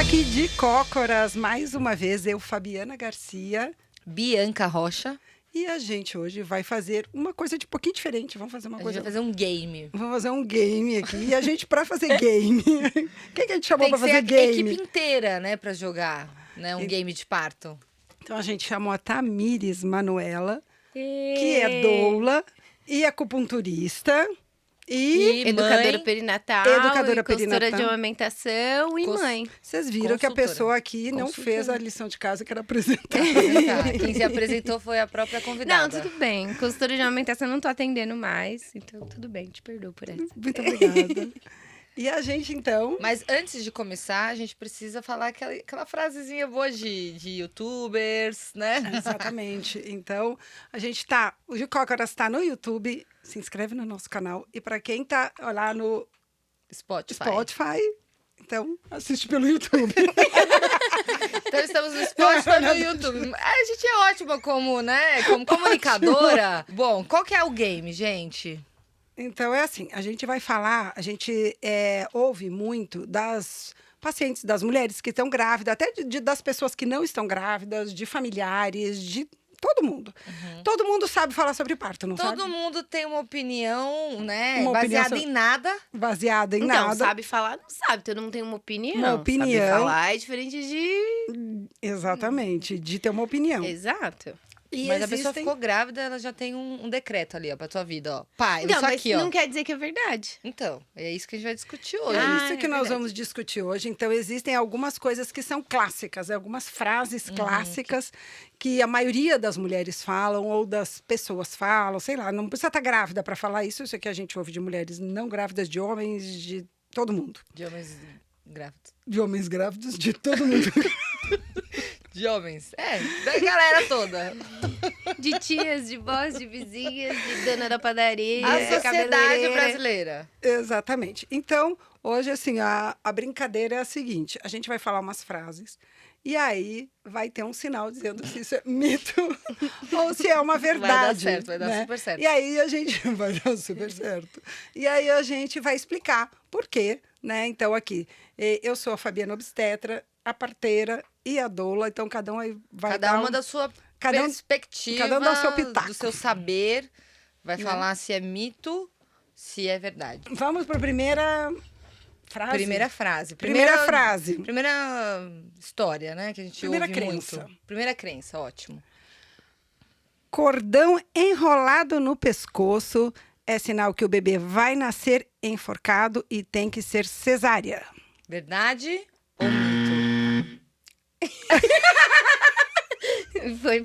aqui de Cócoras, mais uma vez, eu, Fabiana Garcia. Bianca Rocha. E a gente hoje vai fazer uma coisa de pouquinho diferente. Vamos fazer uma coisa... A gente vai fazer um game. Vamos fazer um game aqui. E a gente, pra fazer game... Quem que a gente chamou Tem pra que fazer ser a game? equipe inteira, né, pra jogar, né, um game de parto. Então a gente chamou a Tamires Manuela, que é doula e acupunturista. E Educadora mãe, perinatal, Educadora e consultora perinatal. de amamentação e mãe. vocês viram que a Consultora. pessoa aqui não fez a lição de casa que era apresentar. Quem se apresentou foi a própria convidada. Não, tudo bem. Consultora de amamentação eu não tô atendendo mais, então tudo bem, te perdoo por essa. Muito obrigada. E a gente, então... Mas antes de começar, a gente precisa falar aquela frasezinha boa de youtubers, né? Exatamente. Então, a gente tá... O de Cócoras está no YouTube. Se inscreve no nosso canal. E para quem tá lá no Spotify, então assiste pelo YouTube. Então estamos no Spotify e no YouTube. A gente é ótima como, né? Como comunicadora. Bom, qual que é o game, gente? Então, é assim, a gente vai falar, a gente ouve muito das pacientes, das mulheres que estão grávidas, até das pessoas que não estão grávidas, de familiares, de todo mundo. Todo mundo sabe falar sobre parto, não sabe? Todo mundo tem uma opinião, né? Uma opinião baseada em nada. Baseada em Então, nada. sabe falar, não sabe. Todo mundo tem uma opinião. Uma opinião. Sabe falar é diferente de... Exatamente, de ter uma opinião. Exato. E Mas a pessoa existem- ficou grávida, ela já tem um decreto ali, ó, pra tua vida, ó. Pai, Não, isso mas aqui, ó. não quer dizer que é verdade. Então, é isso que a gente vai discutir hoje. É Ah, isso é que nós verdade. vamos discutir hoje. Então, existem algumas coisas que são clássicas, algumas frases clássicas que a maioria das mulheres falam ou das pessoas falam, sei lá, não precisa estar grávida para falar isso. Isso aqui a gente ouve de mulheres não grávidas, de homens, de todo mundo. De homens grávidos. De homens grávidos, de todo mundo. De homens. É, da galera toda. De tias, de vós, de vizinhas, de dona da padaria, A sociedade cabeleireira. brasileira. Exatamente. Então, hoje, assim, a brincadeira é a seguinte: a gente vai falar umas frases e aí vai ter um sinal dizendo se isso é mito ou se é uma verdade. certo, vai dar né? super certo. E aí a gente vai dar super certo. E aí a gente vai explicar por quê, né? Então, aqui, eu sou a Fabiana Obstetra, a parteira e a doula, então cada um aí vai Cada dar uma da sua cada um- perspectiva, cada um dá o seu pitaco. do seu saber, vai Né? falar se é mito, se é verdade. Vamos para a primeira frase? Primeira frase. Primeira frase. Primeira história, né? Que a gente Primeira ouve crença. muito. Primeira crença, ótimo. Cordão enrolado no pescoço é sinal que o bebê vai nascer enforcado e tem que ser cesárea. Verdade ou mito? Foi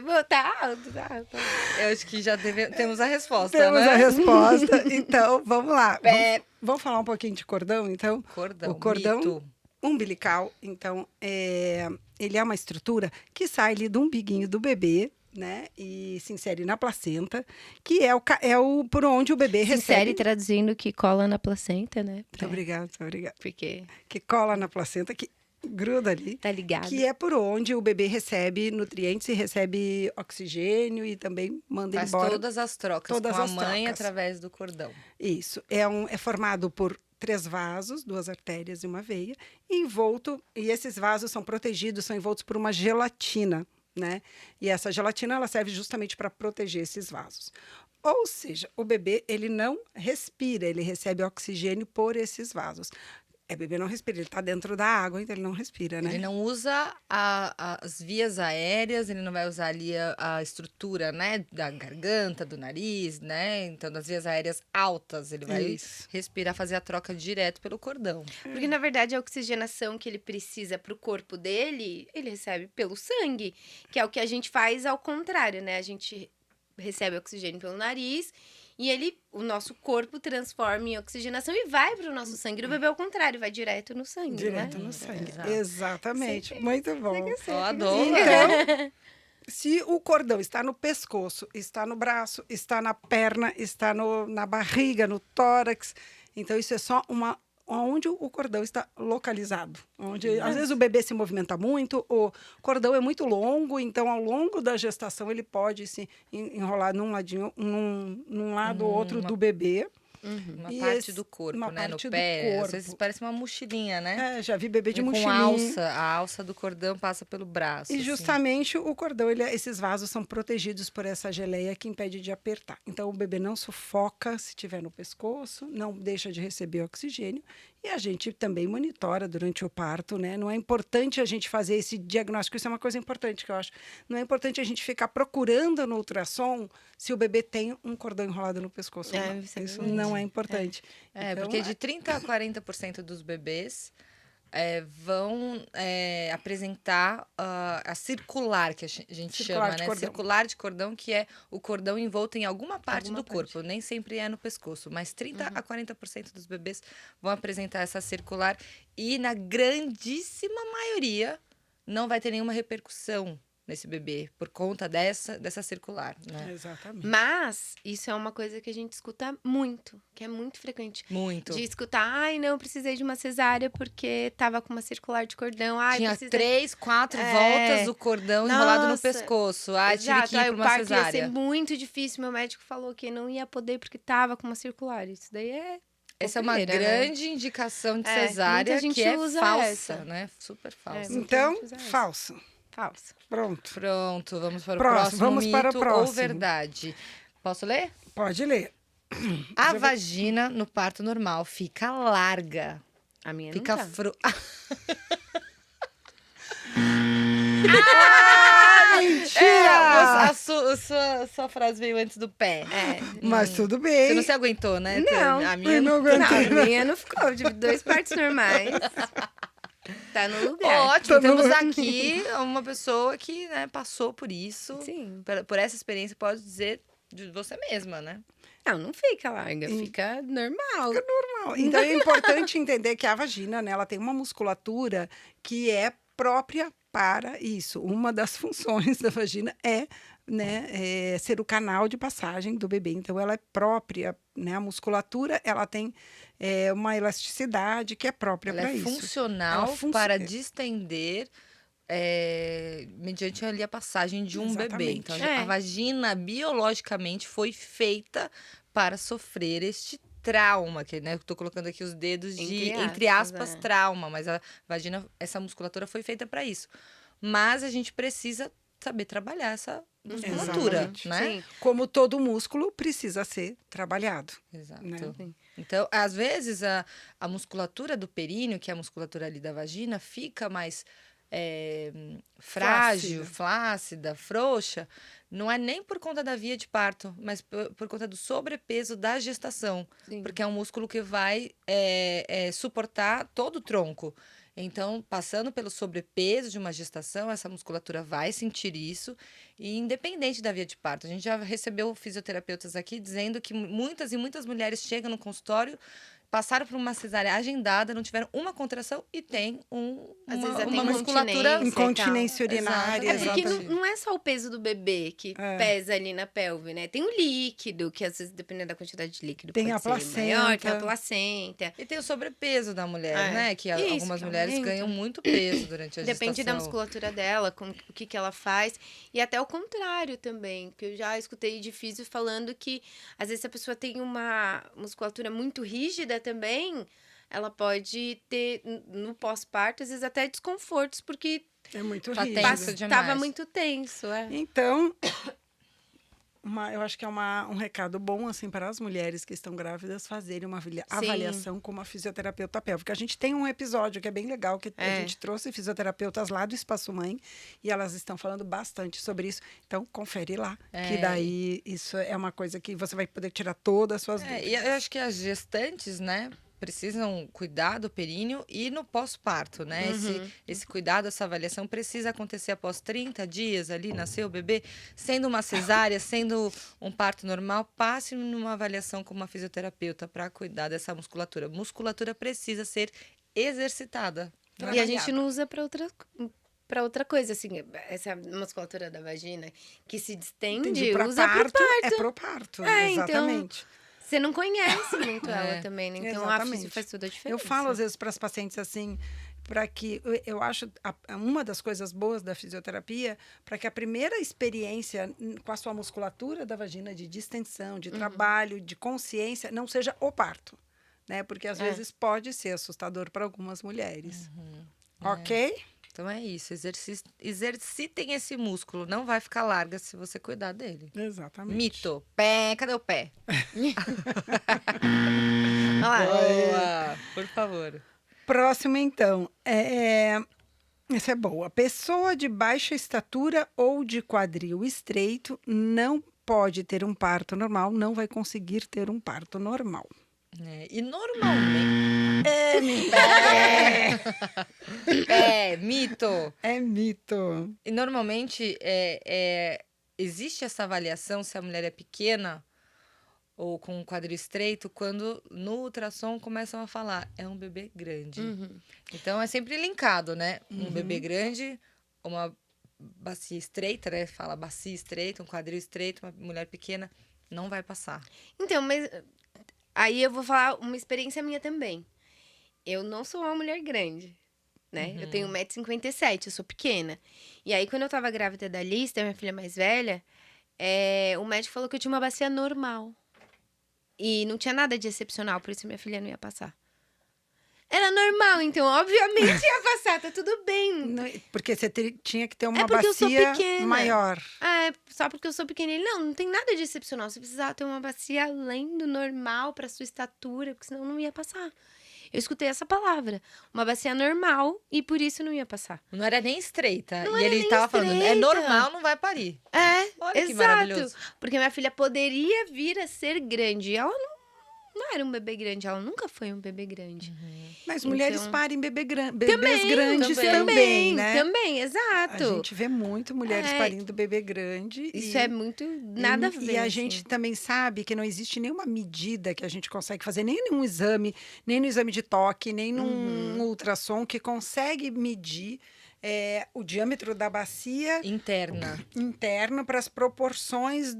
bom, tá alto, tá alto. Eu acho que já temos a resposta, Temos né? a resposta. Então, vamos lá. É. Vamos falar um pouquinho de cordão, então? Cordão, O cordão mito. umbilical, então, ele é uma estrutura que sai ali do umbiguinho do bebê, né? E se insere na placenta, que é o por onde o bebê Sincere recebe... traduzindo que cola na placenta, né? Muito obrigada, muito obrigada. Porque Que cola na placenta, que gruda ali. tá ligado. Que é por onde o bebê recebe nutrientes e recebe oxigênio e também manda Faz embora. todas as trocas todas com a as mãe trocas. através do cordão. Isso. É formado por 3 vasos, 2 artérias e uma veia, envolto, e esses vasos são protegidos, são envoltos por uma gelatina, né? E essa gelatina, ela serve justamente para proteger esses vasos. Ou seja, o bebê, ele não respira, ele recebe oxigênio por esses vasos. O bebê não respira, ele está dentro da água, então ele não respira, né? Ele não usa as vias aéreas, ele não vai usar ali a estrutura, né, da garganta, do nariz, né? Então, das vias aéreas altas, ele vai Isso. respirar, fazer a troca direto pelo cordão. Porque, na verdade, a oxigenação que ele precisa pro corpo dele, ele recebe pelo sangue, que é o que a gente faz ao contrário, né? A gente recebe oxigênio pelo nariz e o nosso corpo transforma em oxigenação e vai pro nosso sangue. O bebê, ao contrário, vai direto no sangue, Direto né? no sangue. Exato. Exatamente. Muito bom. Ó, a doula. Então, se o cordão está no pescoço, está no braço, está na perna, está na barriga, no tórax, então isso é só onde o cordão está localizado. Às vezes o bebê se movimenta muito, o cordão é muito longo, então ao longo da gestação ele pode se enrolar num ladinho, num lado ou outro do bebê. Uma E parte do corpo, uma né? parte No do pé. Às corpo. vezes parece uma mochilinha, né? Já vi bebê de Vem com mochilinha. alça. A alça do cordão passa pelo braço. E assim. justamente o cordão, esses vasos são protegidos por essa geleia que impede de apertar. Então, o bebê não sufoca se tiver no pescoço, não deixa de receber oxigênio. E a gente também monitora durante o parto, né? Não é importante a gente fazer esse diagnóstico, isso é uma coisa importante que eu acho. Não é importante a gente ficar procurando no ultrassom se o bebê tem um cordão enrolado no pescoço. ou não. Isso é Isso verdade. não é importante. Então, Porque de 30% a 40% dos bebês vão apresentar a circular, que a gente Circular chama, de né? cordão. Circular de cordão, que é o cordão envolto em alguma parte Alguma do parte. corpo. Nem sempre é no pescoço, mas 30% a 40% dos bebês vão apresentar essa circular. E na grandíssima maioria não vai ter nenhuma repercussão nesse bebê por conta dessa circular, né? Exatamente. Mas isso é uma coisa que a gente escuta muito, que é muito frequente. Muito. De escutar, ai, não, precisei de uma cesárea porque tava com uma circular de cordão. Ai, Tinha precisei... 3, 4 É. voltas o cordão enrolado no Nossa. pescoço. Ai, tive Exato, que ir aí pra o uma parto ia cesárea. ser muito difícil. Meu médico falou que não ia poder porque tava com uma circular. Isso daí é Essa é uma bobeira, né? grande indicação de É, cesárea muita gente que é usa falsa, essa. né? Super falsa. muita Então, gente usa essa. falso. falso. Pronto. Pronto, vamos para o Próximo, próximo vamos mito para o ou próximo. verdade. Posso ler? Pode ler. A vagina no parto normal fica larga. A minha Fica não tá. Mentira! A sua frase veio antes do pé. Mas tudo Você bem. não se aguentou, né? Não. A minha Eu não Não, aguentei. a minha não ficou. Eu tive 2 partos normais. Tá no lugar. Ótimo, Tá no temos lugar. aqui uma pessoa que passou por isso. Sim. Por essa experiência, pode dizer de você mesma, né? Não fica larga, fica normal. Normal. Então é importante entender que a vagina, né, ela tem uma musculatura que é própria para isso. Uma das funções da vagina é, né, ser o canal de passagem do bebê. Então ela é própria, né? A musculatura ela tem uma elasticidade que é própria Ela para é isso. funcional Ela para distender mediante ali a passagem de um bebê. Exatamente. Então, a vagina, biologicamente, foi feita para sofrer este trauma, que, né, eu tô colocando aqui os dedos de, entre aspas, trauma, mas a vagina, essa musculatura foi feita para isso. Mas a gente precisa saber trabalhar essa musculatura, Exatamente. né? Sim. Como todo músculo precisa ser trabalhado. Exato. Né? Sim. Então, às vezes, a musculatura do períneo, que é a musculatura ali da vagina, fica mais frágil, flácida, frouxa, não é nem por conta da via de parto, mas por conta do sobrepeso da gestação. Sim. Porque é um músculo que vai suportar todo o tronco. Então, passando pelo sobrepeso de uma gestação, essa musculatura vai sentir isso, e independente da via de parto. A gente já recebeu fisioterapeutas aqui dizendo que muitas e muitas mulheres chegam no consultório, passaram por uma cesárea agendada, não tiveram uma contração e tem Às vezes até uma musculatura Incontinência urinária. É porque Exatamente. não é só o peso do bebê que pesa ali na pelve, né? Tem o líquido, que às vezes, dependendo da quantidade de líquido, Tem pode a ser placenta. maior, tem a placenta. E tem o sobrepeso da mulher, né? Que Isso, algumas que mulheres aumenta. ganham muito peso durante a Depende da gestação. musculatura dela, com o que ela faz. E até o contrário também, que eu já escutei de físio falando que, às vezes, se a pessoa tem uma musculatura muito rígida também, ela pode ter, no pós-parto, às vezes até desconfortos, porque É muito Tá rígido. tenso demais. estava muito tenso. Então, eu acho que é um recado bom assim para as mulheres que estão grávidas fazerem uma avaliação com uma fisioterapeuta pélvica. A gente tem um episódio que é bem legal, que a gente trouxe fisioterapeutas lá do Espaço Mãe e elas estão falando bastante sobre isso. Então, confere lá, que daí isso é uma coisa que você vai poder tirar todas as suas dúvidas. E eu acho que as gestantes, né, precisam cuidar do períneo e no pós-parto, né? Esse cuidado, essa avaliação precisa acontecer após 30 dias ali, nasceu o bebê, sendo uma cesárea, sendo um parto normal, passe numa avaliação com uma fisioterapeuta para cuidar dessa musculatura. Musculatura precisa ser exercitada. E a gente não usa para outra coisa, assim, essa musculatura da vagina que se distende, Entendi, pra usa parto, pro parto. é pro parto, É, então, exatamente. Você não conhece muito ela também, né? Então a Exatamente. físio faz toda a diferença. Eu falo às vezes para as pacientes assim, para que, eu acho, uma das coisas boas da fisioterapia, para que a primeira experiência com a sua musculatura da vagina, de distensão, de trabalho, de consciência, não seja o parto, né? Porque às vezes pode ser assustador para algumas mulheres. Ok? Então é isso, exercitem esse músculo, não vai ficar larga se você cuidar dele. Exatamente. Mito, pé, cadê o pé? Olha lá. Boa, por favor. Próximo, então. Essa é boa. Pessoa de baixa estatura ou de quadril estreito não pode ter um parto normal, não vai conseguir ter um parto normal. E normalmente... mito. É mito. E normalmente existe essa avaliação se a mulher é pequena ou com um quadril estreito quando no ultrassom começam a falar é um bebê grande. Então é sempre linkado, né? Um bebê grande, uma bacia estreita, né? Fala bacia estreita, um quadril estreito, uma mulher pequena, não vai passar. Então, mas aí eu vou falar uma experiência minha também. Eu não sou uma mulher grande, né? Eu tenho 1,57 m, eu sou pequena. E aí, quando eu tava grávida da Lista, minha filha mais velha, o médico falou que eu tinha uma bacia normal. E não tinha nada de excepcional, por isso minha filha não ia passar. Era normal, então, obviamente ia passar, tá tudo bem. Porque você tinha que ter uma porque eu sou bacia pequena. maior. Só porque eu sou pequena. Ele, não tem nada de excepcional. Você precisava ter uma bacia além do normal pra sua estatura, porque senão não ia passar. Eu escutei essa palavra. Uma bacia normal e por isso não ia passar. Não era nem estreita. Não e era ele nem tava falando, é estreita. normal, não vai parir. Olha que Exato. maravilhoso. Porque minha filha poderia vir a ser grande. Ela não era um bebê grande, ela nunca foi um bebê grande. Mas mulheres Então- parem bebês grandes também, né? Também, exato. A gente vê muito mulheres É. parindo bebê grande. Isso é muito nada a ver. E a assim. gente também sabe que não existe nenhuma medida que a gente consegue fazer, nem num exame, nem no exame de toque, nem num ultrassom, que consegue medir o diâmetro da bacia Interna. interno para as proporções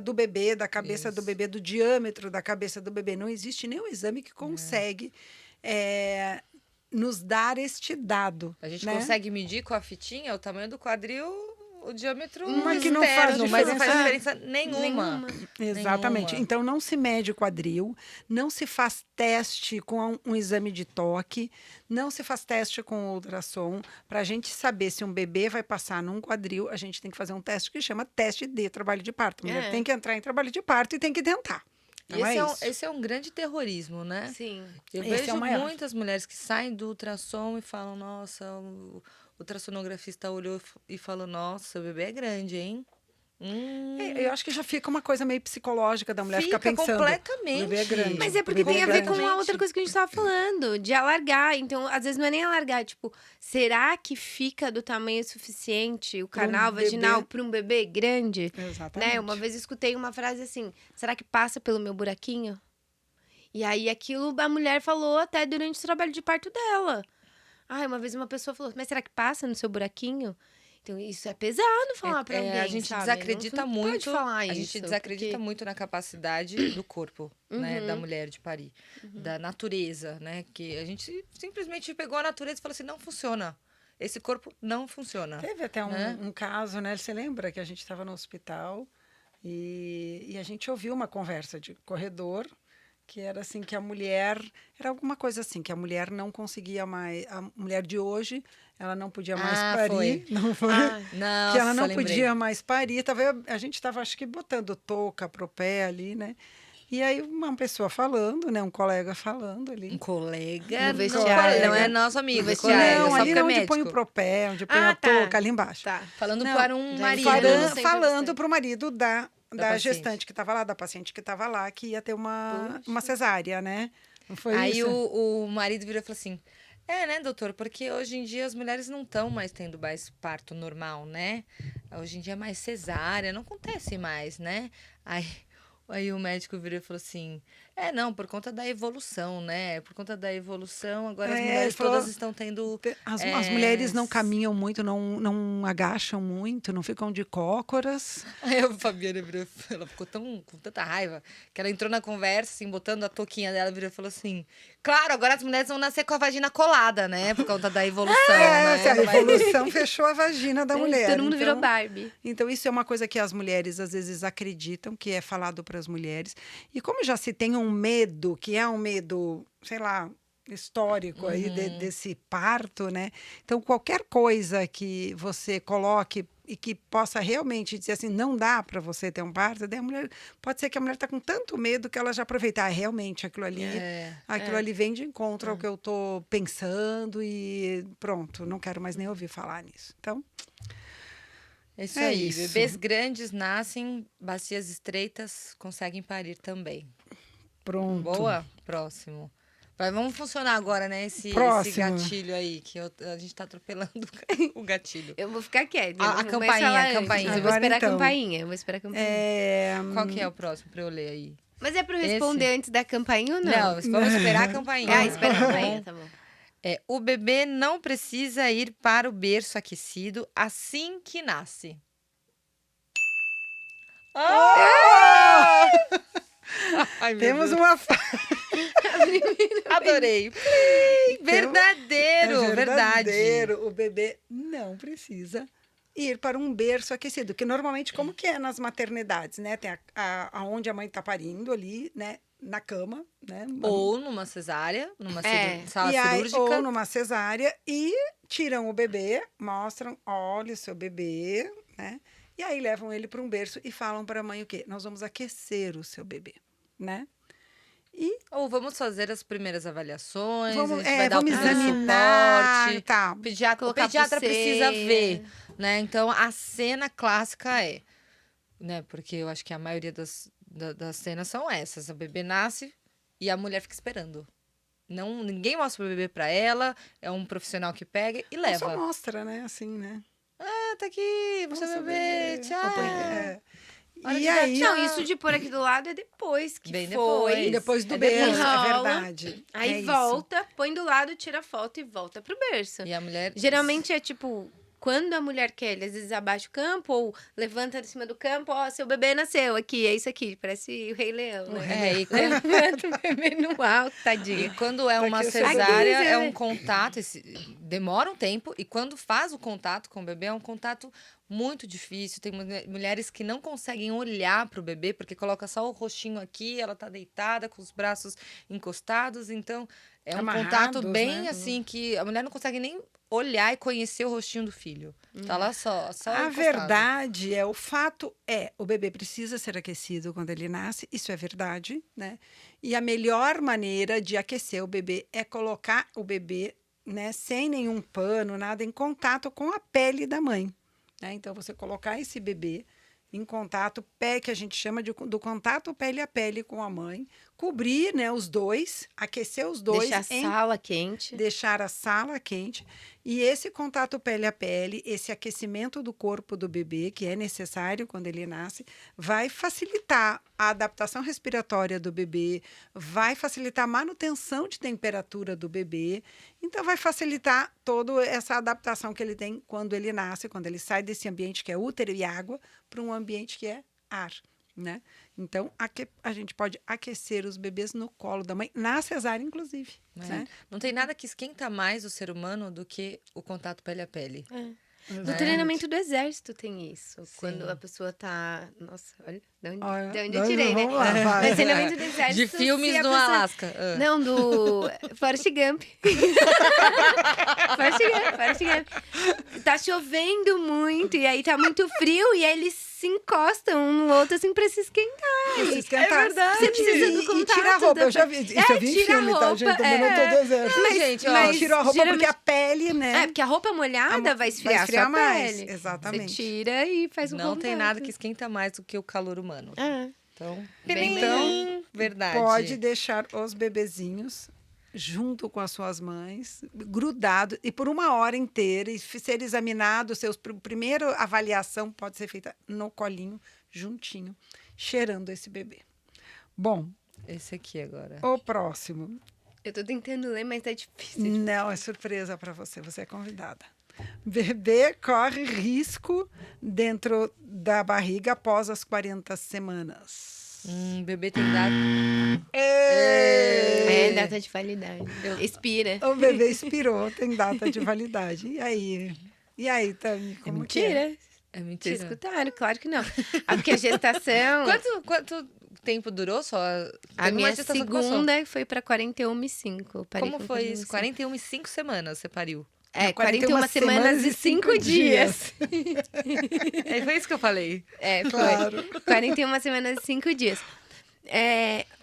do bebê, da cabeça do Isso. bebê, do diâmetro da cabeça do bebê. Não existe nenhum exame que consegue nos dar este dado. A gente né? consegue medir com a fitinha o tamanho do quadril, o diâmetro Mas externo, que não faz mas não faz diferença. diferença nenhuma. Exatamente. Nenhuma. Então, não se mede quadril, não se faz teste com um exame de toque, não se faz teste com ultrassom. Para a gente saber se um bebê vai passar num quadril, a gente tem que fazer um teste que chama teste de trabalho de parto. A mulher tem que entrar em trabalho de parto e tem que tentar. E Então, esse é um grande terrorismo, né? Sim. Eu Esse é vejo o maior. muitas mulheres que saem do ultrassom e falam, nossa, o ultrassonografista olhou e falou, nossa, o bebê é grande, hein? Eu acho que já fica uma coisa meio psicológica da mulher ficar Fica pensando. completamente. O bebê é grande. Mas é porque O bebê tem a é ver com grande. a outra coisa que a gente tava falando, de alargar. Então, às vezes não é nem alargar, tipo, será que fica do tamanho suficiente o canal vaginal para um bebê grande? Exatamente. Né? Uma vez eu escutei uma frase assim: será que passa pelo meu buraquinho? E aí aquilo a mulher falou até durante o trabalho de parto dela. Uma vez uma pessoa falou: mas será que passa no seu buraquinho? Então, isso é pesado falar pra alguém, a gente sabe? desacredita Não muito. pode falar A isso, gente desacredita porque- muito na capacidade do corpo, né, da mulher de parir, da natureza, né? Que a gente simplesmente pegou a natureza e falou assim, não funciona. Esse corpo não funciona. Teve até né? um caso, né? Você lembra que a gente estava no hospital e a gente ouviu uma conversa de corredor que era assim que a mulher era alguma coisa assim que a mulher não conseguia mais, a mulher de hoje ela não podia mais parir, foi. não foi? Nossa, Que ela não lembrei. podia mais parir. A gente estava acho que botando touca pro pé ali, né? E aí uma pessoa falando, né? Um colega falando ali. Um colega No vestiário. não é nosso amigo, No colega, vestiário. Não, só ali porque é onde médico. põe o propé, onde põe Ah, a tá. touca, ali embaixo. Tá. Falando Não, para um já marido. entendi. Falando, sempre falando bastante. pro marido da paciente. gestante que estava lá, da paciente que estava lá, que ia ter uma cesárea, né? Não foi Aí isso? o marido virou e falou assim, né, doutor, porque hoje em dia as mulheres não estão mais tendo mais parto normal, né? Hoje em dia é mais cesárea, não acontece mais, né? Aí o médico virou e falou assim, Não, por conta da evolução, né? Por conta da evolução, agora as É, mulheres falou- todas estão tendo... As mulheres não caminham muito, não agacham muito, não ficam de cócoras. Aí a Fabiana virou, ela ficou com tanta raiva, que ela entrou na conversa, assim, botando a touquinha dela, virou e falou assim, claro, agora as mulheres vão nascer com a vagina colada, né? Por conta da evolução, né? Se a Não vai- evolução fechou a vagina da mulher. Todo mundo então, virou Barbie. Então, isso é uma coisa que as mulheres às vezes acreditam, que é falado para as mulheres. E como já se tem um medo, que é um medo, sei lá, histórico aí desse parto, né? Então, qualquer coisa que você coloque e que possa realmente dizer assim, não dá para você ter um parto, daí a mulher, pode ser que a mulher está com tanto medo que ela já aproveitar realmente aquilo ali. Aquilo ali vem de encontro ao que eu estou pensando e pronto, não quero mais nem ouvir falar nisso. Então, É isso É aí. isso. Bebês grandes nascem, bacias estreitas conseguem parir também. pronto. Boa? Próximo. Vamos funcionar agora, né? Esse Próximo. gatilho aí, que a gente tá atropelando o gatilho. Eu vou ficar quieta. A eu não vou mais campainha, falar a antes. campainha. Eu vou Agora, esperar então. a campainha. Eu vou esperar a campainha. Qual que é o próximo pra eu ler aí? Mas é pra eu responder antes da campainha ou não? Não, vamos esperar a campainha. Espera a tá campainha, bom? tá bom. O bebê não precisa ir para o berço aquecido assim que nasce. Ai, meu Temos Deus. uma Adorei. Verdadeiro, verdade. verdadeiro. O bebê não precisa ir para um berço aquecido, que normalmente como que é nas maternidades, né? Tem aonde a mãe está parindo ali, né? Na cama, né? Ou numa cesárea, numa É. sala E aí, cirúrgica. ou numa cesárea e tiram o bebê, mostram, olha o seu bebê, né? E aí levam ele para um berço e falam para a mãe o quê? Nós vamos aquecer o seu bebê, né? E Ou vamos fazer as primeiras avaliações, vamos, a gente vai dar o vamos primeiro examinar, suporte. tá? O pediatra Colocar precisa pulseira. ver, né? Então, a cena clássica né? Porque eu acho que a maioria das cenas são essas. A bebê nasce e a mulher fica esperando. Ninguém mostra o bebê pra ela, é um profissional que pega e Só leva. mostra, né? Assim, né? Tá aqui, você Nossa, bebê, tchau. É. Hora E de aí, Não, isso de pôr aqui do lado é depois que Bem foi. depois. depois do É berço, depois. é Enrola, verdade. Aí É isso. volta, põe do lado, tira a foto e volta pro berço. E a mulher... Geralmente é tipo, quando a mulher quer, ele às vezes abaixa o campo ou levanta de cima do campo, ó, seu bebê nasceu aqui, é isso aqui, parece o Rei Leão, né? E quando, Levanta o bebê no alto, e tadinha. quando é uma Aqui o seu cesárea, bebê. é um contato, demora um tempo, e quando faz o contato com o bebê, é um contato muito difícil. Tem mulheres que não conseguem olhar para o bebê, porque coloca só o rostinho aqui, ela tá deitada, com os braços encostados, então é um Amarrados, contato bem né? assim, que a mulher não consegue nem olhar e conhecer o rostinho do filho. Tá lá só A encostado. verdade o fato é, o bebê precisa ser aquecido quando ele nasce, isso é verdade, né? E a melhor maneira de aquecer o bebê é colocar o bebê, né, sem nenhum pano, nada, em contato com a pele da mãe, né? Então, você colocar esse bebê em contato, que a gente chama do contato pele a pele com a mãe, cobrir, né, os dois, aquecer os dois, Deixa a sala quente. deixar a sala quente. E esse contato pele a pele, esse aquecimento do corpo do bebê, que é necessário quando ele nasce, vai facilitar a adaptação respiratória do bebê, vai facilitar a manutenção de temperatura do bebê. Então, vai facilitar toda essa adaptação que ele tem quando ele nasce, quando ele sai desse ambiente que é útero e água para um ambiente que é ar, né? Então, a gente pode aquecer os bebês no colo da mãe, na cesárea, inclusive. Né? Não tem nada que esquenta mais o ser humano do que o contato pele a pele. No treinamento do exército tem isso. Sim. Quando a pessoa tá... Nossa, olha, de onde Olha, eu tirei, né? vamos lá, vai. Mas treinamento do exército... De se filmes a no pessoa- Alasca. Não, do Forrest Gump. Forrest Gump. Tá chovendo muito, e aí tá muito frio, e aí eles se encostam um no outro, assim, pra se esquentar. Se esquentar. verdade. Você precisa do E contato tira a roupa, da- eu já vi. Isso eu vi em tira a filme, tá, roupa, gente? Também não tô do exército. Mas, gente, ó, mas Tira a roupa geralmente- porque a pele, né? É, porque a roupa molhada vai esfriar, esfriar a sua mais, pele. exatamente. Você tira e faz um Não tem contato. nada que esquenta mais do que o calor humano. Ah, Então, Bem então verdade. Pode deixar os bebezinhos junto com as suas mães, grudado, e por 1 hora inteira, e ser examinado, primeira avaliação pode ser feita no colinho, juntinho, cheirando esse bebê. Bom, Esse aqui agora. O próximo. Eu tô tentando ler, mas tá difícil. Não, é surpresa para você. Você é convidada. Bebê corre risco dentro da barriga após as 40 semanas. Bebê tem data. É, data de validade. Expira. O bebê expirou, tem data de validade. E aí, Tami, como que é? Mentira. É Vocês mentira. escutaram? Claro que não. Porque a gestação... Quanto tempo durou só? A Teve uma minha gestação que passou. segunda foi pra 41,5. Como foi isso? 41 e 5 semanas você pariu. É, 41 41 semanas e 5 dias. É, foi isso que eu falei. É, foi. Claro. 41 semanas e 5 dias.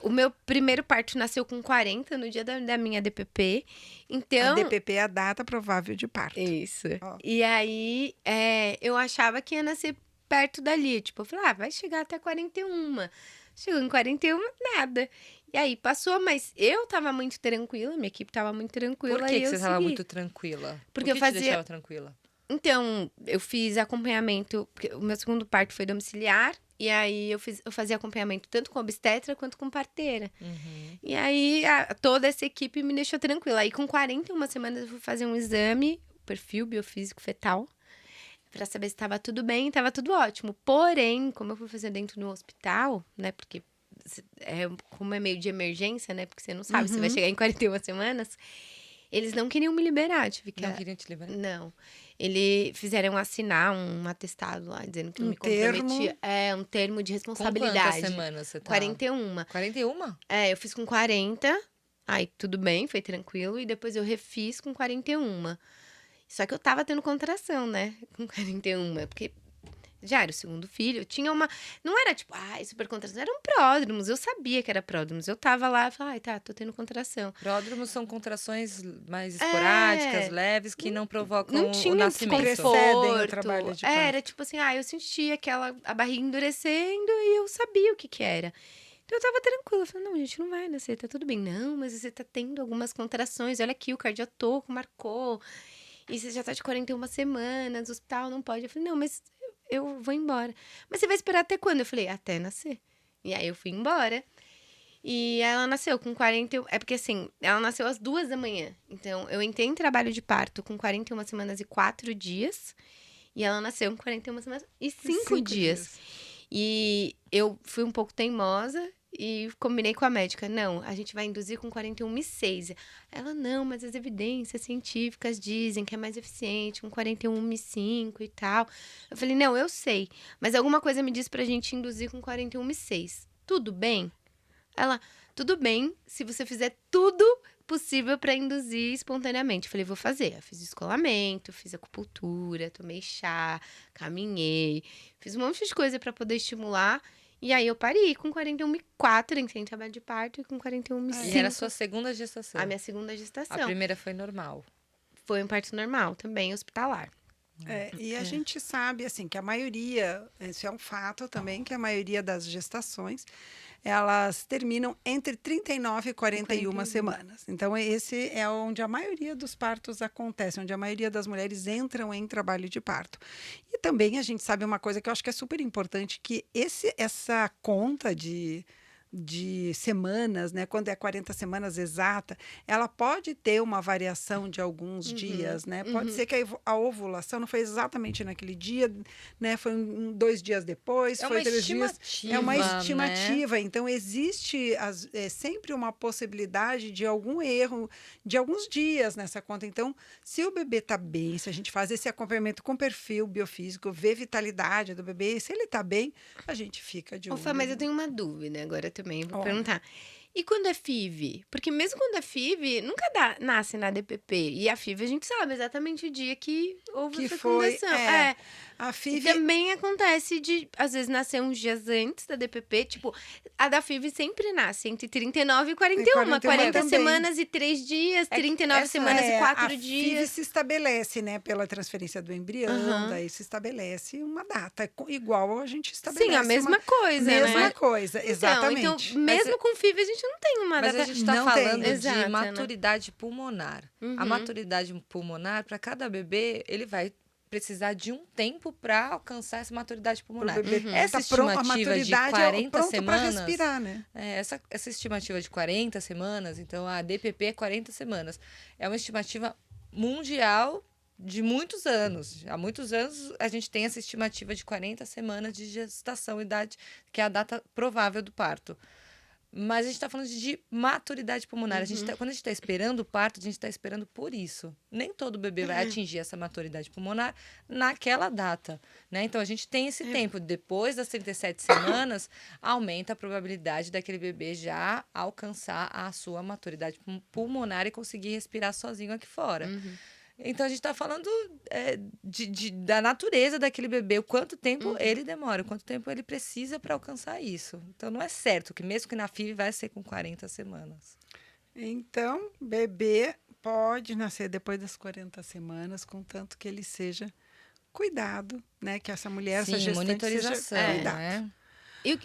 O meu primeiro parto nasceu com 40, no dia da minha DPP. Então... A DPP é a data provável de parto. Isso. Ó. E aí, eu achava que ia nascer perto dali. Tipo, eu falei, vai chegar até 41. Chegou em 41, nada. E aí, passou, mas eu tava muito tranquila, minha equipe tava muito tranquila. Por que, e que eu você estava segui. muito tranquila? Porque o que eu te fazia- deixava tranquila? Então, eu fiz acompanhamento, porque o meu segundo parto foi domiciliar. E aí, eu fazia acompanhamento tanto com obstetra quanto com parteira. Uhum. E aí, toda essa equipe me deixou tranquila. Aí, com 41 semanas, eu fui fazer um exame, perfil biofísico fetal, pra saber se estava tudo bem, estava tudo ótimo. Porém, como eu fui fazer dentro do hospital, né, porque como é meio de emergência, né, porque você não sabe se vai chegar em 41 semanas, eles não queriam me liberar, tive que... Não queriam te liberar? Não. Eles fizeram assinar um atestado lá, dizendo que eu Um me comprometia. termo? Um termo de Com responsabilidade. quantas semanas você tá? 41. 41? Eu fiz com 40, aí tudo bem, foi tranquilo. E depois eu refiz com 41. Só que eu tava tendo contração, né? Com 41, porque já era o segundo filho. Eu tinha uma... Não era tipo, super contração. Era um pródromos. Eu sabia que era pródromos. Eu tava lá e falei, tá, tô tendo contração. Pródromos são contrações mais esporádicas, leves, que não provocam Não tinha o nascimento. Precedem o desconforto. trabalho de parto. Era tipo assim, eu sentia a barriga endurecendo e eu sabia o que era. Então eu tava tranquila, eu falei, não, gente, não vai nascer, tá tudo bem. Não, mas você tá tendo algumas contrações, olha aqui, o cardiotoco marcou, e você já tá de 41 semanas, o hospital não pode. Eu falei, não, mas eu vou embora. Mas você vai esperar até quando? Eu falei, até nascer. E aí eu fui embora. E ela nasceu com 40... É porque, assim, ela nasceu às 2 da manhã. Então, eu entrei em trabalho de parto com 41 semanas e 4 dias. E ela nasceu com 41 semanas e 5 dias. E eu fui um pouco teimosa e combinei com a médica. Não, a gente vai induzir com 41 e 6. Ela, não, mas as evidências científicas dizem que é mais eficiente com 41 e 5 e tal. Eu falei, não, eu sei. Mas alguma coisa me diz pra gente induzir com 41 e 6. Tudo bem? Ela, tudo bem se você fizer tudo possível para induzir espontaneamente. Eu falei, vou fazer. Eu fiz descolamento, fiz acupuntura, tomei chá, caminhei, fiz um monte de coisa para poder estimular. E aí eu parei com 41,4, entrei em trabalho de parto e com 41,5. E era a sua segunda gestação? A minha segunda gestação. A primeira foi normal. Foi um parto normal, também hospitalar. E a gente sabe, assim, que a maioria, isso é um fato também, que a maioria das gestações, elas terminam entre 39 e 41 semanas. Então, esse é onde a maioria dos partos acontece, onde a maioria das mulheres entram em trabalho de parto. E também a gente sabe uma coisa que eu acho que é super importante, que essa conta de semanas, né, quando é 40 semanas exata, ela pode ter uma variação de alguns dias, né? Pode ser que a ovulação não foi exatamente naquele dia, né? Foi 2 dias depois, foi 3 dias. É uma estimativa. Né? Então, existe sempre uma possibilidade de algum erro de alguns dias nessa conta. Então, se o bebê está bem, se a gente faz esse acompanhamento com perfil biofísico, vê vitalidade do bebê, se ele está bem, a gente fica de olho. Mas eu tenho uma dúvida agora também, vou perguntar. E quando é FIV? Porque mesmo quando é FIV, nunca nasce na DPP. E a FIV a gente sabe exatamente o dia que houve a fecundação. A FIV... E também acontece de, às vezes, nascer uns dias antes da DPP. Tipo, a da FIV sempre nasce entre 39 e 41. 40 semanas e 3 dias, 39 semanas e 4 dias. A FIV se estabelece, né? Pela transferência do embrião, daí se estabelece uma data. Igual a gente estabelece. Sim, a mesma coisa, mesma coisa, exatamente. Então, mesmo com FIV, a gente não tem uma data. Mas a gente está falando de Exato, maturidade pulmonar. A maturidade pulmonar, para cada bebê, ele vai precisar de um tempo para alcançar essa maturidade Pro pulmonar. bebê Essa tá pronto, a estimativa de maturidade 40 pronto para semanas. respirar, né? Essa estimativa de 40 semanas, então a DPP é 40 semanas. É uma estimativa mundial de muitos anos. Há muitos anos a gente tem essa estimativa de 40 semanas de gestação, idade, que é a data provável do parto. Mas a gente está falando de maturidade pulmonar. Quando a gente está esperando o parto, a gente está esperando por isso. Nem todo bebê vai atingir essa maturidade pulmonar naquela data, né? Então, a gente tem esse tempo. Depois das 37 semanas, aumenta a probabilidade daquele bebê já alcançar a sua maturidade pulmonar e conseguir respirar sozinho aqui fora. Então, a gente está falando da natureza daquele bebê, o quanto tempo ele demora, o quanto tempo ele precisa para alcançar isso. Então, não é certo que mesmo que na FIV vai ser com 40 semanas. Então, bebê pode nascer depois das 40 semanas, contanto que ele seja cuidado, né? Que essa mulher, essa Sim, gestante monitorização, seja cuidado. né?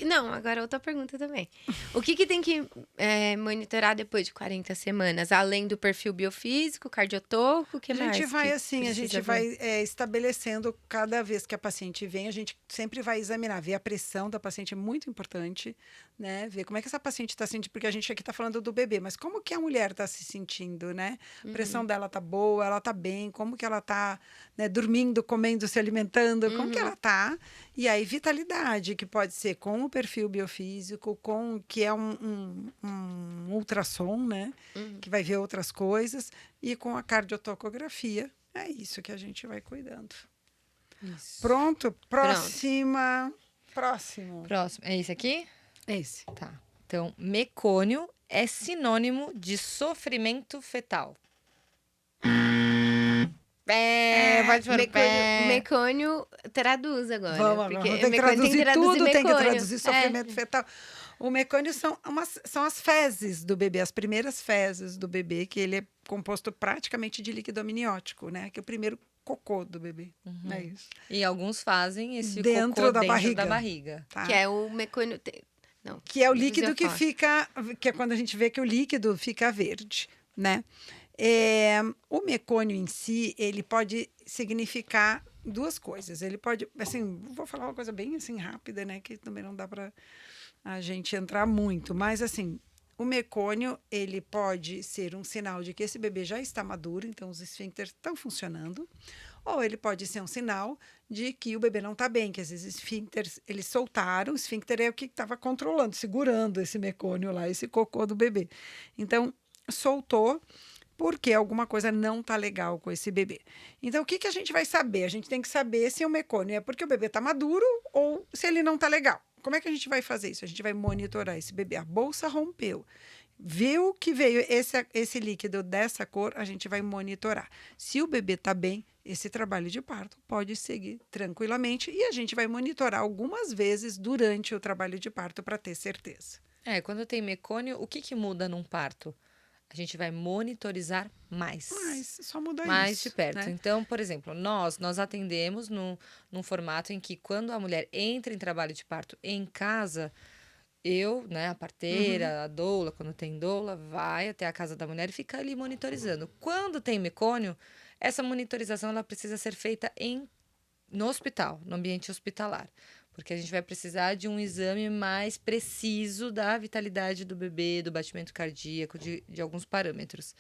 Não, agora outra pergunta também. O que tem que monitorar depois de 40 semanas? Além do perfil biofísico, cardiotoco, o que A mais? gente vai que assim, a gente precisa vai ver? estabelecendo cada vez que a paciente vem, a gente sempre vai examinar, ver a pressão da paciente é muito importante, né? Ver como é que essa paciente está sentindo, porque a gente aqui está falando do bebê, mas como que a mulher está se sentindo, né? A pressão dela tá boa, ela tá bem, como que ela tá, né, dormindo, comendo, se alimentando, como que ela tá? E aí vitalidade, que pode ser com o perfil biofísico, que é um ultrassom, né? Que vai ver outras coisas, e com a cardiotocografia. É isso que a gente vai cuidando. Isso. Pronto? Próximo. Próximo. É esse aqui? Esse. Tá. Então, mecônio é sinônimo de sofrimento fetal. Pode pôr Mecônio traduz agora. Vamos porque ter que mecônio traduzir tudo, tem que mecônio. traduzir sofrimento fetal. O mecônio são as fezes do bebê, as primeiras fezes do bebê, que ele é composto praticamente de líquido amniótico, né? Que é o primeiro cocô do bebê. É isso. E alguns fazem esse Dentro cocô da dentro da barriga. barriga. Tá? Que é o mecônio... Não, Que é o depois líquido eu que falo. fica, que é quando a gente vê que o líquido fica verde, né? O mecônio em si, ele pode significar duas coisas. Ele pode, assim, vou falar uma coisa bem assim rápida, né? Que também não dá para a gente entrar muito, mas assim, o mecônio, ele pode ser um sinal de que esse bebê já está maduro, então os esfíncteres estão funcionando, ou ele pode ser um sinal de que o bebê não está bem, que esses esfíncteres, eles soltaram, o esfíncter é o que estava controlando, segurando esse mecônio lá, esse cocô do bebê. Então, soltou, porque alguma coisa não está legal com esse bebê. Então, o que a gente vai saber? A gente tem que saber se o mecônio é porque o bebê está maduro ou se ele não está legal. Como é que a gente vai fazer isso? A gente vai monitorar esse bebê. A bolsa rompeu. Viu que veio esse líquido dessa cor, a gente vai monitorar. Se o bebê está bem, esse trabalho de parto pode seguir tranquilamente e a gente vai monitorar algumas vezes durante o trabalho de parto para ter certeza. Quando tem mecônio, o que muda num parto? A gente vai monitorizar mais. Mas só muda mais isso. de perto. Né? Então, por exemplo, nós atendemos num formato em que quando a mulher entra em trabalho de parto em casa, eu, né, a parteira, a doula, quando tem doula, vai até a casa da mulher e fica ali monitorizando. Quando tem mecônio, essa monitorização ela precisa ser feita no hospital, no ambiente hospitalar. Porque a gente vai precisar de um exame mais preciso da vitalidade do bebê, do batimento cardíaco, de alguns parâmetros.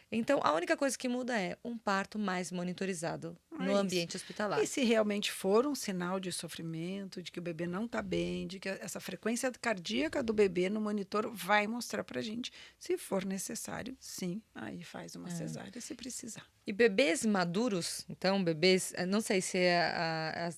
Então, a única coisa que muda é um parto mais monitorizado no ambiente hospitalar. E se realmente for um sinal de sofrimento, de que o bebê não está bem, de que essa frequência cardíaca do bebê no monitor vai mostrar para a gente. Se for necessário, sim, aí faz uma cesárea se precisar. E bebês maduros, então, bebês... Não sei se a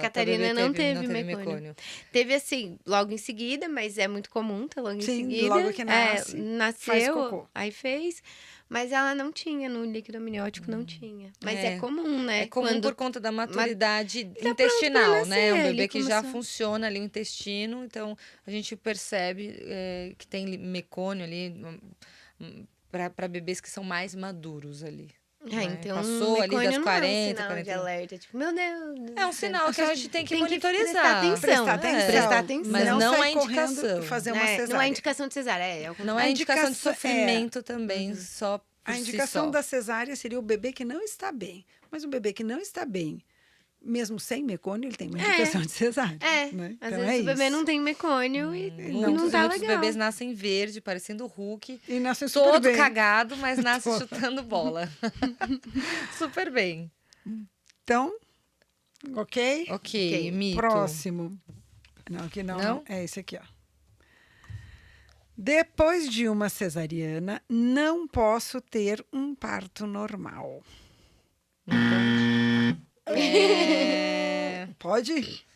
Catarina tua bebê não teve mecônio. Teve assim, logo em seguida, mas é muito comum, tá logo em Sim, seguida. logo que nasce, faz nasceu, cocô. aí fez. Mas ela não tinha, no líquido amniótico não tinha. Mas é comum, né? É comum por conta da maturidade pronto intestinal, pra né? nascer, Um ele bebê que já começou. funciona ali o intestino, então a gente percebe que tem mecônio ali para bebês que são mais maduros ali. né? Então, Passou ali das mecônio 40, não é um sinal 40. de alerta. Tipo, meu Deus. É um sinal que a gente tem que Tem que monitorizar. prestar atenção. Prestar atenção. Prestar atenção. Mas não sai é correndo indicação. fazer uma cesárea. Não é indicação de cesárea, Não é A indicação de indicação- sofrimento também, só por A si indicação só. da cesárea seria o bebê que não está bem. Mas o bebê que não está bem, mesmo sem mecônio, ele tem uma É. indicação de cesárea. É, Né? às Então vezes é o bebê isso. não tem mecônio e não Muitos tá legal. bebês nascem verde, parecendo o Hulk. E nasce super Todo bem. cagado, mas nasce Todo. chutando bola. Super bem. Então, ok? Ok, mito. Próximo. Não, aqui não, Não? não. É esse aqui, ó. Depois de uma cesariana, não posso ter um parto normal.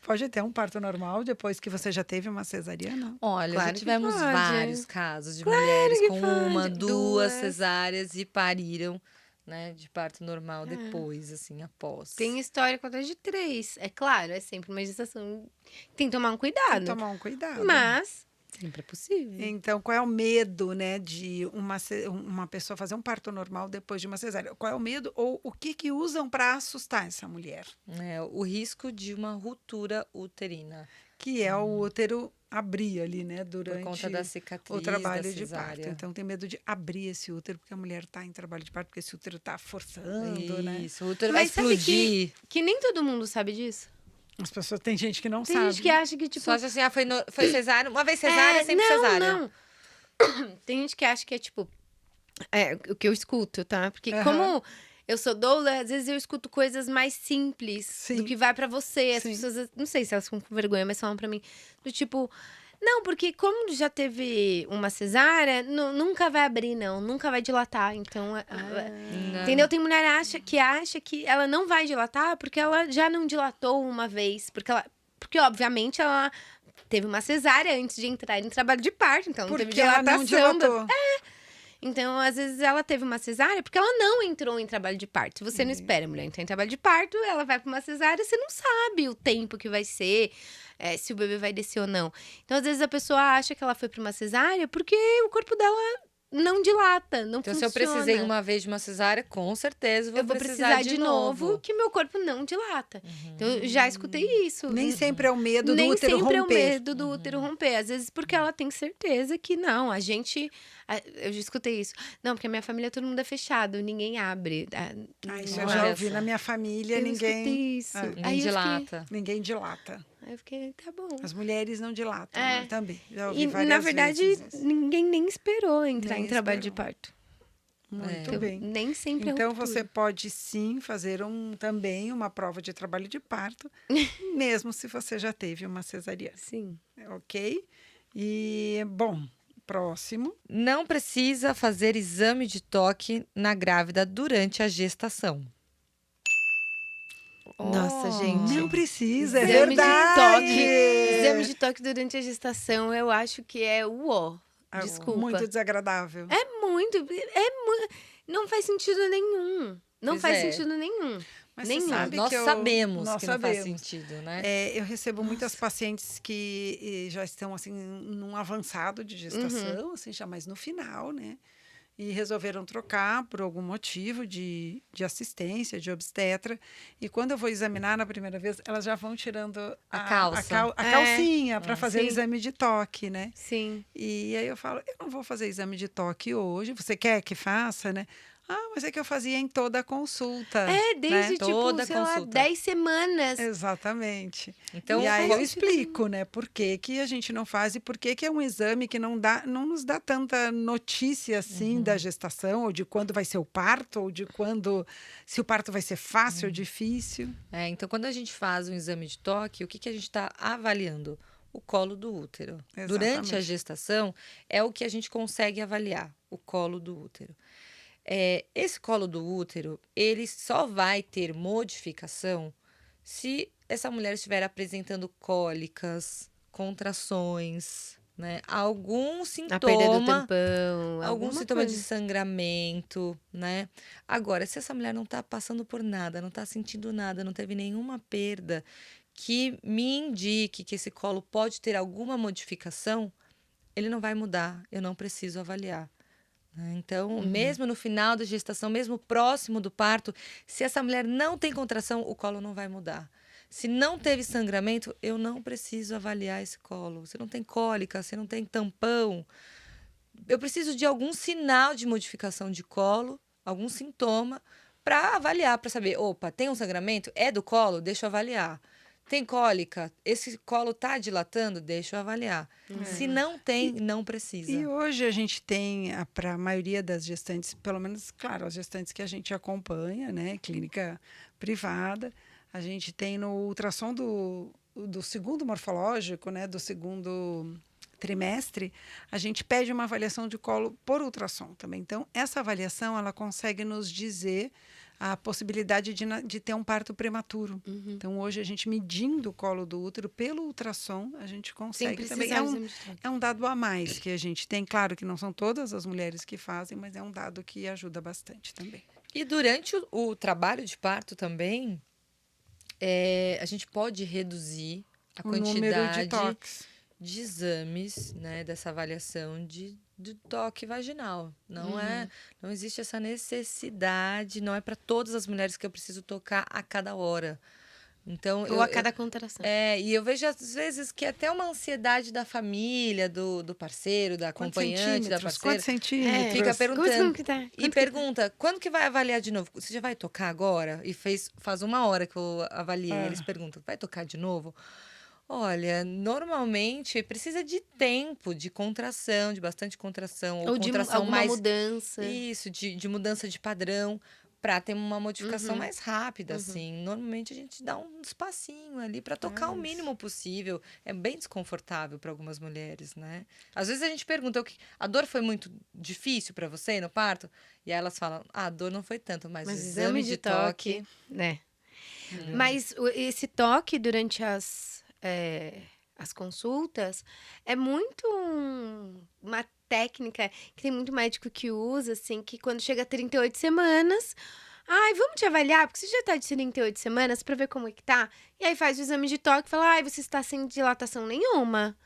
Pode ter um parto normal depois que você já teve uma cesariana? Olha, Claro já que tivemos pode. vários casos de mulheres que com pode. uma, duas Duas. cesáreas e pariram, né, de parto normal depois, assim, após. Tem história com até de 3. É claro, é sempre uma gestação. Tem que tomar um Tem cuidado. que tomar um cuidado. Mas sempre é possível. Então, qual é o medo, né, de uma pessoa fazer um parto normal depois de uma cesárea? Qual é o medo ou o que que usam para assustar essa mulher? É, o risco de uma ruptura uterina Que é o útero abrir ali, né, por durante conta da cicatriz o trabalho da de parto. cesárea. Então, tem medo de abrir esse útero, porque a mulher está em trabalho de parto, porque esse útero está forçando, né? Isso, o útero vai Mas sabe explodir. Que nem todo mundo sabe disso. As pessoas, tem gente que não Tem sabe. gente que acha que, tipo. Só assim, foi cesárea, uma vez cesárea, sempre não, cesárea. não. Tem gente que acha que é, tipo. É, o que eu escuto, tá? Porque Aham. como eu sou doula, às vezes eu escuto coisas mais simples Sim. do que vai pra você. As Sim. pessoas, não sei se elas ficam com vergonha, mas falam pra mim. Do tipo. Não, porque como já teve uma cesárea, nunca vai abrir, não. Nunca vai dilatar. Então, Não. entendeu? Tem mulher acha que ela não vai dilatar porque ela já não dilatou uma vez. Porque obviamente, ela teve uma cesárea antes de entrar em trabalho de parto. Então, não teve Porque ela não dilatação. dilatou. Então, às vezes, ela teve uma cesárea porque ela não entrou em trabalho de parto. Se você não espera a mulher entrar em trabalho de parto, ela vai pra uma cesárea, você não sabe o tempo que vai ser, se o bebê vai descer ou não. Então, às vezes, a pessoa acha que ela foi pra uma cesárea porque o corpo dela não dilata, não Então, funciona. se eu precisei uma vez de uma cesárea, com certeza eu vou precisar de novo que meu corpo não dilata. Então, eu já escutei isso. Nem sempre é o medo do Nem útero sempre romper. é o medo do útero romper. Às vezes porque ela tem certeza que não, eu já escutei isso. Não, porque a minha família todo mundo é fechado, ninguém abre. Isso eu Olha já ouvi só. na minha família, Eu ninguém escutei isso. Ninguém Aí eu fiquei- dilata. ninguém dilata. Aí eu fiquei, tá bom. As mulheres não dilatam, É. né? Também. Já ouvi E, várias na verdade, vezes isso. ninguém nem esperou entrar Nem em trabalho de esperou. parto. Muito Então, bem. nem sempre Então, é ruptura. você pode sim fazer também uma prova de trabalho de parto, mesmo se você já teve uma cesariana, Sim. ok? E, bom, próximo. Não precisa fazer exame de toque na grávida durante a gestação. Nossa, gente. Não precisa, é Exame de verdade. toque. Exame de toque durante a gestação, eu acho que é o ó. Ah, Desculpa. muito desagradável. Não faz sentido nenhum. Não Pois faz é. sentido nenhum. Mas nenhum. você sabe Nós que sabemos nós que não faz sabemos. sentido, né? Eu recebo muitas pacientes que já estão assim num avançado de gestação, assim, já mais no final, né? E resolveram trocar por algum motivo de assistência, de obstetra. E quando eu vou examinar na primeira vez, elas já vão tirando A calça. a calcinha para fazer o sim. exame de toque, né? Sim. E aí eu falo, eu não vou fazer exame de toque hoje, você quer que faça, né? Ah, mas é que eu fazia em toda a consulta. Desde, né? tipo, Toda sei lá, consulta. 10 semanas. Exatamente. Então, E aí como- eu explico, né, por que que a gente não faz e por que que é um exame que não nos dá tanta notícia assim da gestação, ou de quando vai ser o parto, ou de se o parto vai ser fácil ou difícil. então, quando a gente faz um exame de toque, o que a gente está avaliando? O colo do útero. Durante a Exatamente. gestação, é o que a gente consegue avaliar, o colo do útero. Esse colo do útero, ele só vai ter modificação se essa mulher estiver apresentando cólicas, contrações, né? Algum A perda do sintoma, tampão. algum alguma sintoma de coisa. sangramento, né? Agora, se essa mulher não está passando por nada, não está sentindo nada, não teve nenhuma perda que me indique que esse colo pode ter alguma modificação, ele não vai mudar, eu não preciso avaliar. Então, mesmo no final da gestação, mesmo próximo do parto, se essa mulher não tem contração, o colo não vai mudar. Se não teve sangramento, eu não preciso avaliar esse colo. Você não tem cólica, você não tem tampão. Eu preciso de algum sinal de modificação de colo, algum sintoma, para avaliar, para saber, opa, tem um sangramento? É do colo? Deixa eu avaliar. Tem cólica? Esse colo tá dilatando? Deixa eu avaliar. Se não tem, não precisa. E hoje a gente tem, para a maioria das gestantes, pelo menos, claro, as gestantes que a gente acompanha, né, clínica privada, a gente tem no ultrassom do segundo morfológico, né, do segundo trimestre, a gente pede uma avaliação de colo por ultrassom também. Então, essa avaliação, ela consegue nos dizer a possibilidade de ter um parto prematuro. Então, hoje, a gente medindo o colo do útero pelo ultrassom, a gente consegue também. É um dado a mais que a gente tem. Claro que não são todas as mulheres que fazem, mas é um dado que ajuda bastante também. E durante o trabalho de parto também, a gente pode reduzir a quantidade de exames, né, dessa avaliação de toque vaginal. Não existe essa necessidade, não é para todas as mulheres que eu preciso tocar a cada hora. Então, Ou a cada contração. E eu vejo às vezes que até uma ansiedade da família, do parceiro, da acompanhante, da parceira. Quantos centímetros? Fica perguntando. Quanto Pergunta, quando que vai avaliar de novo? Você já vai tocar agora? E faz 1 hora que eu avaliei. Eles perguntam, vai tocar de novo? Olha, normalmente precisa de tempo, de contração, de bastante contração. Ou de contração alguma mais mudança. Isso, de mudança de padrão, para ter uma modificação mais rápida, assim. Normalmente a gente dá um espacinho ali para tocar o mínimo possível. É bem desconfortável para algumas mulheres, né? Às vezes a gente pergunta, a dor foi muito difícil para você no parto? E aí elas falam, a dor não foi tanto, mas o exame de toque... né? Mas esse toque durante as consultas é muito uma técnica que tem muito médico que usa, assim, que quando chega a 38 semanas, vamos te avaliar, porque você já tá de 38 semanas pra ver como é que tá. E aí faz o exame de toque e fala, você está sem dilatação nenhuma.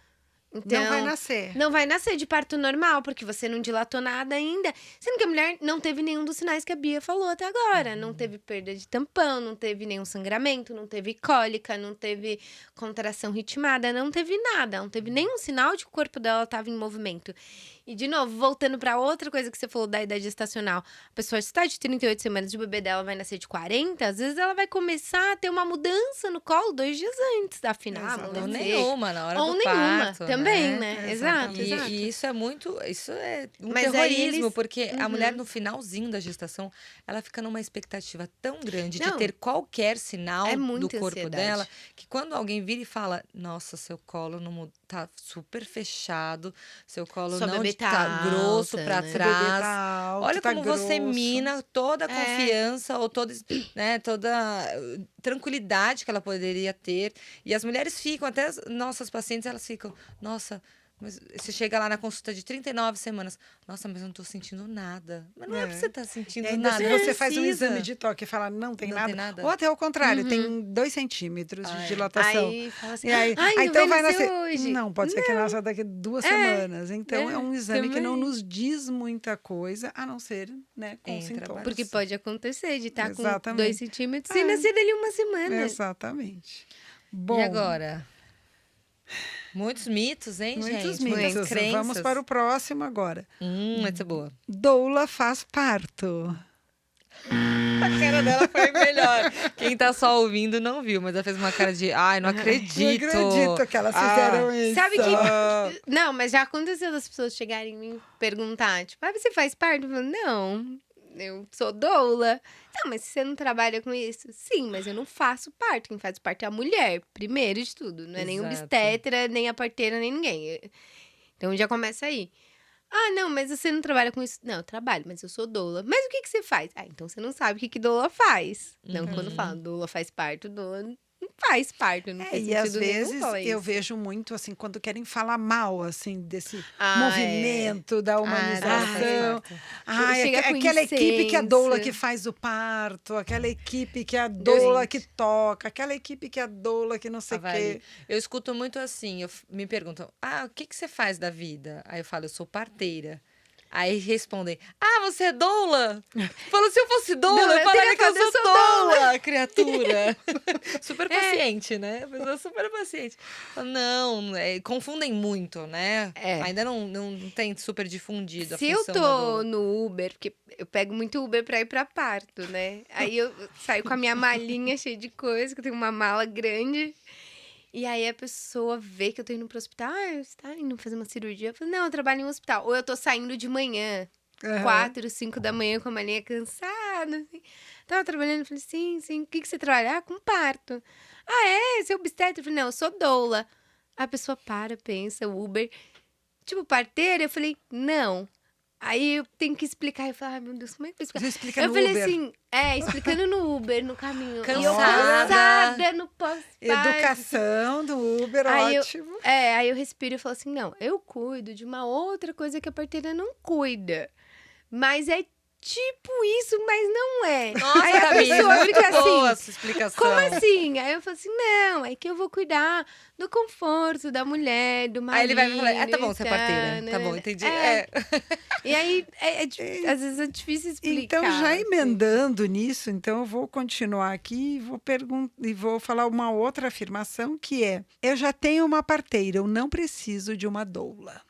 Então, não vai nascer. Não vai nascer de parto normal, porque você não dilatou nada ainda. Sendo que a mulher não teve nenhum dos sinais que a Bia falou até agora. Não teve perda de tampão, não teve nenhum sangramento, não teve cólica, não teve contração ritmada, não teve nada. Não teve nenhum sinal de que o corpo dela estava em movimento. E, de novo, voltando para outra coisa que você falou da idade gestacional. A pessoa está de 38 semanas, o bebê dela vai nascer de 40, às vezes ela vai começar a ter uma mudança no colo 2 dias antes da final. Ou nenhuma, na hora ou do nenhuma, parto, também, né? Exato, exato. E isso é um Mas terrorismo, porque a mulher no finalzinho da gestação, ela fica numa expectativa tão grande de ter qualquer sinal do corpo dela, que quando alguém vira e fala, nossa, seu colo não tá super fechado, seu colo não tá grosso pra trás. Tá alto, olha como grosso. você mina toda a confiança ou toda tranquilidade que ela poderia ter. E as mulheres ficam, até as nossas pacientes, elas ficam, nossa, mas você chega lá na consulta de 39 semanas, nossa, mas eu não tô sentindo nada. Mas não é pra você estar sentindo ainda nada. Se você faz um exame de toque e fala, não tem nada. Ou até o contrário, tem 2 centímetros de dilatação. Aí fala assim, então vai nascer hoje. Não, pode ser que nasça daqui 2 semanas. Então é um exame que não nos diz muita coisa, a não ser, né, com sintomas. Porque pode acontecer de estar com 2 centímetros e nascer dali 1 semana. Exatamente. Bom, e agora? Muitos mitos, hein, muitos gente? mitos. Crenças. Vamos para o próximo agora. Essa é boa. Doula faz parto. A cara dela foi melhor. Quem tá só ouvindo não viu, mas ela fez uma cara de, não acredito. Não acredito que elas fizeram isso. Sabe que... Não, mas já aconteceu das pessoas chegarem e me perguntar, tipo, você faz parto? Eu falo, não, eu sou doula. Não, mas você não trabalha com isso? Sim, mas eu não faço parto. Quem faz parto é a mulher, primeiro de tudo. Não é nem o obstetra, nem a parteira, nem ninguém. Então já começa aí. Não, mas você não trabalha com isso? Não, eu trabalho, mas eu sou doula. Mas o que você faz? Então você não sabe o que doula faz. Não, quando fala doula faz parto, doula não faz parto, não faz e às sentido vezes nenhum eu vejo muito, assim, quando querem falar mal, assim, desse movimento da humanização. Aquela equipe que é a doula que faz o parto, aquela equipe que é a doula que toca, aquela equipe que é a doula que não sei o quê. Eu escuto muito assim, me perguntam, o que você faz da vida? Aí eu falo, eu sou parteira. Aí respondem, você é doula? Fala, se eu fosse doula, Doula, eu eu falaria teria que eu falado, sou eu sou doula, criatura. Super paciente, né? A pessoa super paciente. Fala, não, confundem muito, né? É. Ainda não tem super difundido a Se eu função da tô doula. no Uber, porque eu pego muito Uber pra ir pra parto, né? Aí eu saio com a minha malinha cheia de coisa, que eu tenho uma mala grande. E aí a pessoa vê que eu tô indo pro hospital. Você tá indo fazer uma cirurgia? Eu falo, não, eu trabalho em um hospital. Ou eu tô saindo de manhã, Aham. 4, 5 da manhã, com a malinha cansada. Assim. Tava trabalhando, eu falei, sim. O que você trabalha? Com parto. Você é obstetra? Eu falei, não, eu sou doula. A pessoa pensa, o Uber. Tipo, parteira? Eu falei, não. Aí eu tenho que explicar. Eu falei, meu Deus, como é que eu vou explicar? Você explica Eu no falei Uber. assim, explicando no Uber, no caminho. E eu Cansada. cansada, no pós-parto. Educação do Uber, Aí ótimo. aí eu respiro e falo assim, não, eu cuido de uma outra coisa que a parteira não cuida. Mas é tipo isso, mas não é. Nossa, Aí a Tamires, pessoa muito fica boa assim, essa explicação. como assim? Aí eu falo assim, não, é que eu vou cuidar do conforto da mulher, do marido. Aí ele vai falar, tá bom, e você é tal, parteira. né? Tá bom, entendi. E aí, às vezes é difícil explicar. Então, já assim. emendando nisso, então eu vou continuar aqui e vou falar uma outra afirmação que é: eu já tenho uma parteira, eu não preciso de uma doula.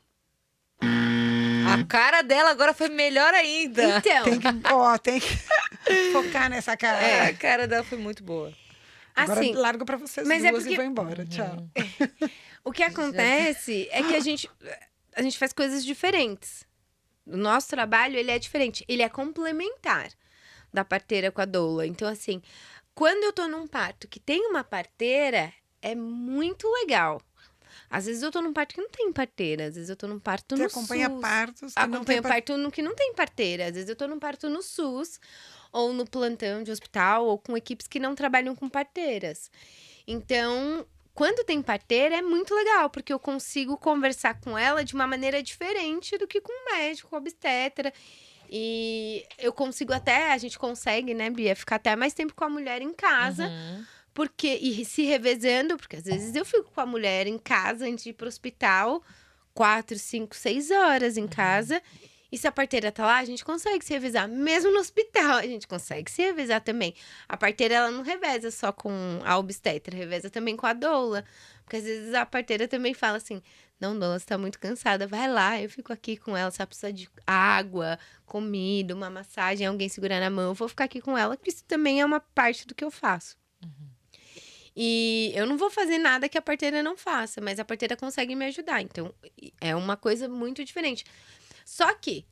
A cara dela agora foi melhor ainda. Então, Tem que focar nessa cara. A cara dela foi muito boa. Agora assim, largo para vocês mas duas é porque- e vou embora. Tchau. o que acontece é que a gente faz coisas diferentes. O nosso trabalho, ele é diferente. Ele é complementar da parteira com a doula. Então, assim, quando eu tô num parto que tem uma parteira, é muito legal. Às vezes eu tô num parto que não tem parteira. Às vezes eu tô num parto Você no acompanha SUS. partos que não tem Acompanho parto no que não tem parteira. Às vezes eu tô num parto no SUS, ou no plantão de hospital, ou com equipes que não trabalham com parteiras. Então, quando tem parteira, é muito legal, porque eu consigo conversar com ela de uma maneira diferente do que com o médico, com o obstetra. E a gente consegue, né, Bia, ficar até mais tempo com a mulher em casa. E se revezando, porque às vezes eu fico com a mulher em casa antes de ir pro hospital, 4, 5, 6 horas em casa. E se a parteira tá lá, a gente consegue se revezar. Mesmo no hospital, a gente consegue se revezar também. A parteira, ela não reveza só com a obstetra, reveza também com a doula. Porque às vezes a parteira também fala assim, não, doula, você tá muito cansada, vai lá, eu fico aqui com ela. Se ela precisa de água, comida, uma massagem, alguém segurar na mão, eu vou ficar aqui com ela, que isso também é uma parte do que eu faço. E eu não vou fazer nada que a parteira não faça, mas a parteira consegue me ajudar. Então, é uma coisa muito diferente. Só que,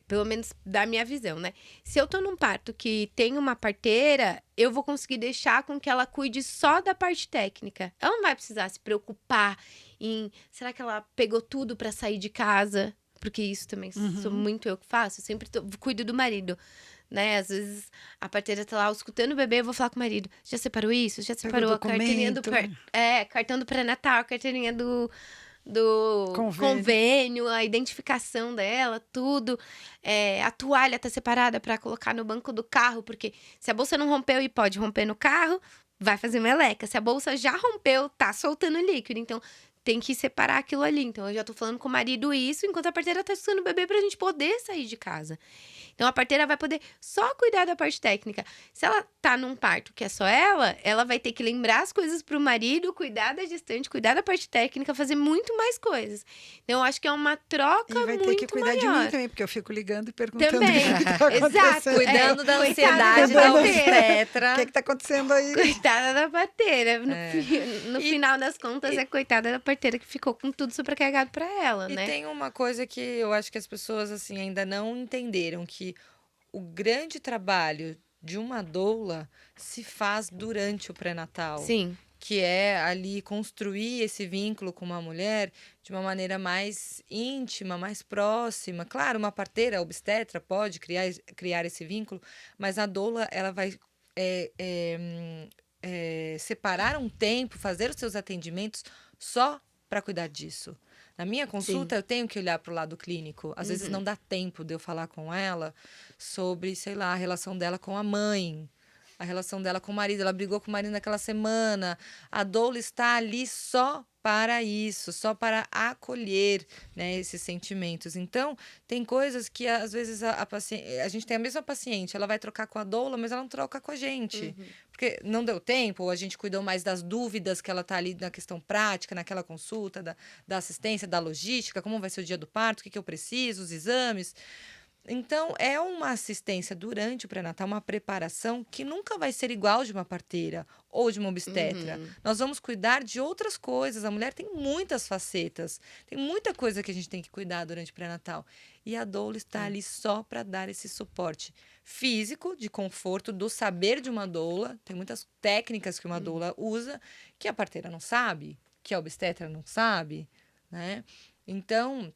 pelo menos da minha visão, né? Se eu tô num parto que tem uma parteira, eu vou conseguir deixar com que ela cuide só da parte técnica. Ela não vai precisar se preocupar em, será que ela pegou tudo pra sair de casa? Porque isso também sou muito eu que faço. Eu sempre cuido do marido. Né? Às vezes a parteira tá lá escutando o bebê, eu vou falar com o marido. Já separou isso? Já separou a carteirinha do cartão do pré-natal, a carteirinha do convênio, a identificação dela, tudo. A toalha tá separada para colocar no banco do carro, porque se a bolsa não rompeu e pode romper no carro, vai fazer meleca. Se a bolsa já rompeu, tá soltando líquido. Então, tem que separar aquilo ali. Então, eu já tô falando com o marido isso, enquanto a parteira tá escutando o bebê pra gente poder sair de casa. Então, a parteira vai poder só cuidar da parte técnica. Se ela tá num parto que é só ela vai ter que lembrar as coisas pro marido, cuidar da gestante, cuidar da parte técnica, fazer muito mais coisas. Então, eu acho que é uma troca muito maior. E vai ter que cuidar de mim também, porque eu fico ligando e perguntando Também, o que tá exato. acontecendo. Cuidando da Coitada ansiedade da da parteira. obstetra. O que tá acontecendo aí? Coitada da parteira. No final das contas, é coitada da parteira que ficou com tudo sobrecarregado pra ela, E né? tem uma coisa que eu acho que as pessoas assim ainda não entenderam, que o grande trabalho de uma doula se faz durante o pré-natal. Sim. Que é ali construir esse vínculo com uma mulher de uma maneira mais íntima, mais próxima. Claro, uma parteira, a obstetra pode criar esse vínculo, mas a doula, ela vai separar um tempo, fazer os seus atendimentos só para cuidar disso. Na minha consulta, eu tenho que olhar para o lado clínico. Às vezes não dá tempo de eu falar com ela sobre, sei lá, a relação dela com a mãe, a relação dela com o marido. Ela brigou com o marido naquela semana. A doula está ali só para isso, só para acolher, né, esses sentimentos. Então, tem coisas que às vezes a gente tem a mesma paciente, ela vai trocar com a doula, mas ela não troca com a gente. Porque não deu tempo, ou a gente cuidou mais das dúvidas que ela tá ali na questão prática, naquela consulta, da assistência, da logística, como vai ser o dia do parto, o que eu preciso, os exames. Então, é uma assistência durante o pré-natal, uma preparação que nunca vai ser igual de uma parteira ou de uma obstetra. Nós vamos cuidar de outras coisas. A mulher tem muitas facetas, tem muita coisa que a gente tem que cuidar durante o pré-natal. E a doula está ali só para dar esse suporte físico, de conforto, do saber de uma doula. Tem muitas técnicas que uma doula usa que a parteira não sabe, que a obstetra não sabe, né? Então,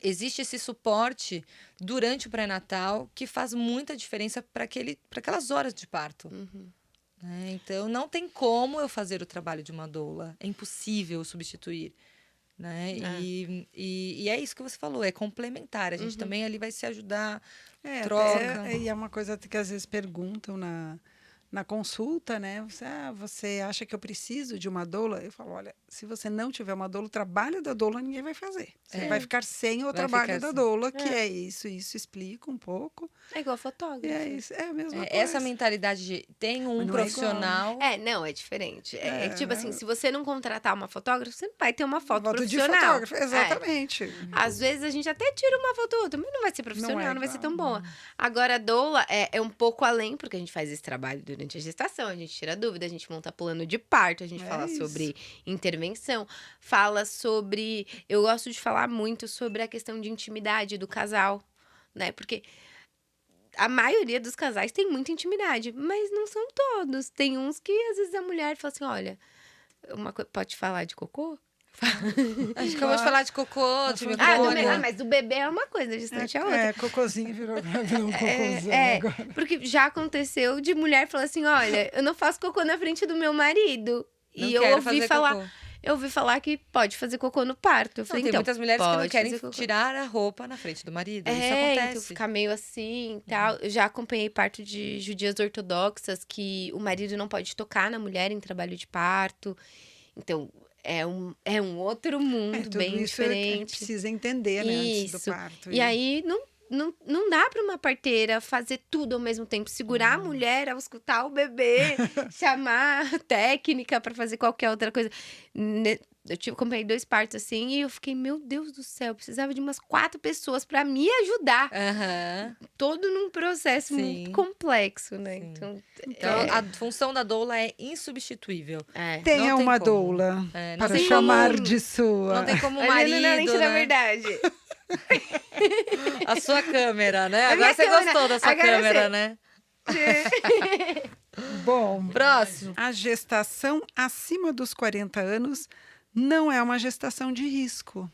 existe esse suporte durante o pré-natal que faz muita diferença para aquelas horas de parto. Né? Então, não tem como eu fazer o trabalho de uma doula. É impossível substituir. Né? E é isso que você falou, é complementar. A gente também ali vai se ajudar, troca. E é uma coisa que às vezes perguntam na consulta, né? Você acha que eu preciso de uma doula? Eu falo, olha, se você não tiver uma doula, o trabalho da doula ninguém vai fazer. Você vai ficar sem o trabalho da doula, que é isso. Isso explica um pouco. É igual fotógrafo. É isso, é a mesma coisa. Essa mentalidade de tem um profissional. Não, é diferente. Tipo assim, se você não contratar uma fotógrafa, você não vai ter uma foto de profissional. fotógrafo, exatamente. Às vezes a gente até tira uma foto ou outra, mas não vai ser profissional, não vai ser tão boa. Agora, a doula é um pouco além, porque a gente faz esse trabalho durante a gestação, a gente tira dúvida, a gente monta plano de parto, a gente fala sobre intervenção, fala sobre... Eu gosto de falar muito sobre a questão de intimidade do casal, né? Porque a maioria dos casais tem muita intimidade, mas não são todos. Tem uns que, às vezes, a mulher fala assim, olha, pode falar de cocô? A gente acabou de falar de cocô, de micose. Mas do bebê é uma coisa, distante é outra. Cocôzinho virou um cocôzão agora. Porque já aconteceu de mulher falar assim, olha, eu não faço cocô na frente do meu marido. E eu ouvi falar que pode fazer cocô no parto. Eu falei, tem muitas mulheres que não querem cocô. tirar a roupa na frente do marido. Isso acontece. Então ficar meio assim e tal. Eu já acompanhei parto de judias ortodoxas que o marido não pode tocar na mulher em trabalho de parto. Então, é um outro mundo bem diferente. Precisa entender, né, antes do parto. E aí, não dá para uma parteira fazer tudo ao mesmo tempo. Segurar a mulher ao escutar o bebê, chamar técnica para fazer qualquer outra coisa. Eu acompanhei 2 partos assim e eu fiquei, meu Deus do céu, eu precisava de umas 4 pessoas para me ajudar. Todo num processo muito complexo, né? Então a função da doula é insubstituível. Tenha uma doula para chamar de sua. Não tem como o marido, na verdade. A sua câmera, né? Agora você gostou da sua câmera, né? Bom, próximo. A gestação acima dos 40 anos não é uma gestação de risco.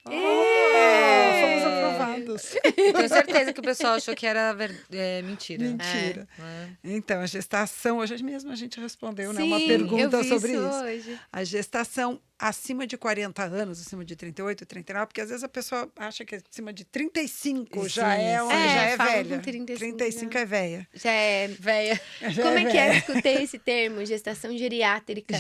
Fomos aprovados. Tenho certeza que o pessoal achou que era mentira. Mentira. Então, a gestação... Hoje mesmo a gente respondeu, né, uma Sim, pergunta eu vi sobre isso isso. hoje. A gestação acima de 40 anos, acima de 38, 39, porque às vezes a pessoa acha que acima de 35 já é falam velha. com 35 é velha. Já é Véia. Como é que é? Eu escutei esse termo, gestação geriátrica.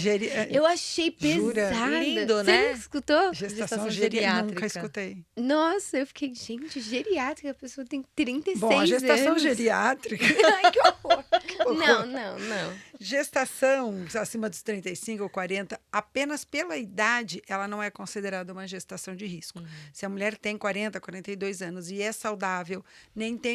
Eu achei pesado. Lindo, Você né? não escutou? Gestação geriátrica. Nunca escutei. Nossa, eu fiquei, gente, geriátrica, a pessoa tem 36 Bom, a gestação anos. geriátrica... Ai, que horror. Não. Gestação acima dos 35 ou 40, apenas pela idade, ela não é considerada uma gestação de risco. Se a mulher tem 40, 42 anos e é saudável,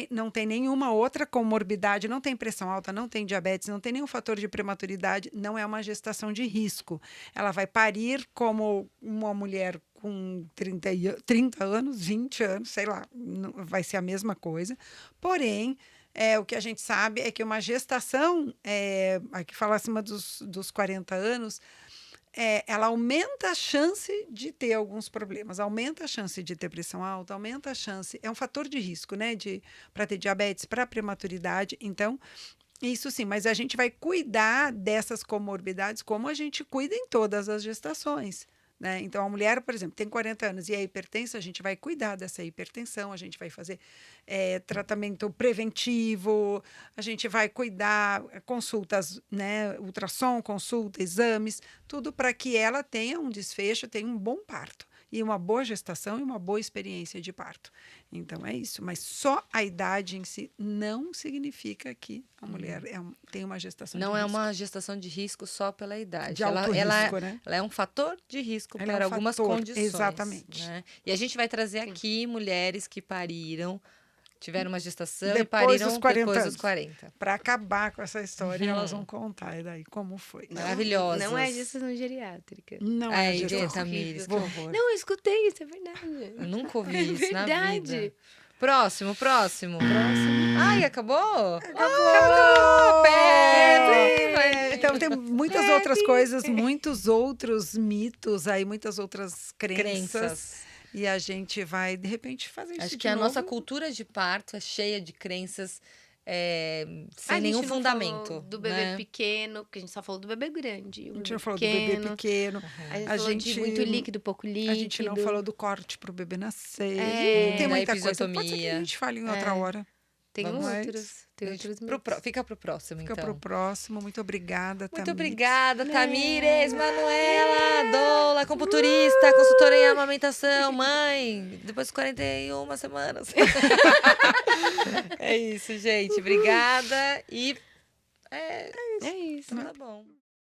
não tem nenhuma outra comorbidade, não tem pressão alta, não tem diabetes, não tem nenhum fator de prematuridade, não é uma gestação de risco. Ela vai parir como uma mulher com 30 anos, 20 anos, sei lá, vai ser a mesma coisa. Porém, o que a gente sabe é que uma gestação, aqui fala acima dos 40 anos, ela aumenta a chance de ter alguns problemas, aumenta a chance de ter pressão alta, aumenta a chance, é um fator de risco, né, para ter diabetes, para prematuridade. Então, isso sim, mas a gente vai cuidar dessas comorbidades como a gente cuida em todas as gestações, né? Então, a mulher, por exemplo, tem 40 anos e é hipertensa, a gente vai cuidar dessa hipertensão, a gente vai fazer tratamento preventivo, a gente vai cuidar, consultas, né? Ultrassom, consulta, exames, tudo para que ela tenha um desfecho, tenha um bom parto. E uma boa gestação e uma boa experiência de parto. Então, é isso. Mas só a idade em si não significa que a mulher tem uma gestação Não de é risco. uma gestação de risco só pela idade. De alto risco, né? Ela é um fator de risco Ela é para um algumas fator, condições. exatamente. Né? E a gente vai trazer aqui mulheres que pariram, tiveram uma gestação e Depois pariram dos 40 depois dos anos. 40. Para acabar com essa história, elas vão contar e daí como foi. Maravilhosas. Não é gestação geriátrica. Não É, é Ireta gestação. Tamires, que Vou- horror. Não, eu escutei, isso é verdade. Eu nunca ouvi isso na Verdade. vida. Próximo. Ai, acabou? Acabou! Pepe! Então tem muitas outras coisas, muitos outros mitos aí, muitas outras crenças. E a gente vai, de repente, fazer isso Acho de que a novo. nossa cultura de parto é cheia de crenças sem A gente nenhum não fundamento. falou do bebê né? pequeno, porque a gente só falou do bebê grande. A gente não falou do bebê pequeno. A gente A falou de gente- muito líquido, pouco líquido. A gente não falou do corte para o bebê nascer. É. Tem Da muita coisa. Pode ser que a episiotomia. gente fale em outra hora. Tem Vamos outros. Tem outros mitos. Fica pro próximo, Fica então. pro próximo. Muito obrigada, Muito Tamires. obrigada, Tamires, Manuela, doula, computurista, consultora em amamentação, mãe, depois de 41 semanas. É isso, gente. Obrigada e É isso. então tá bom.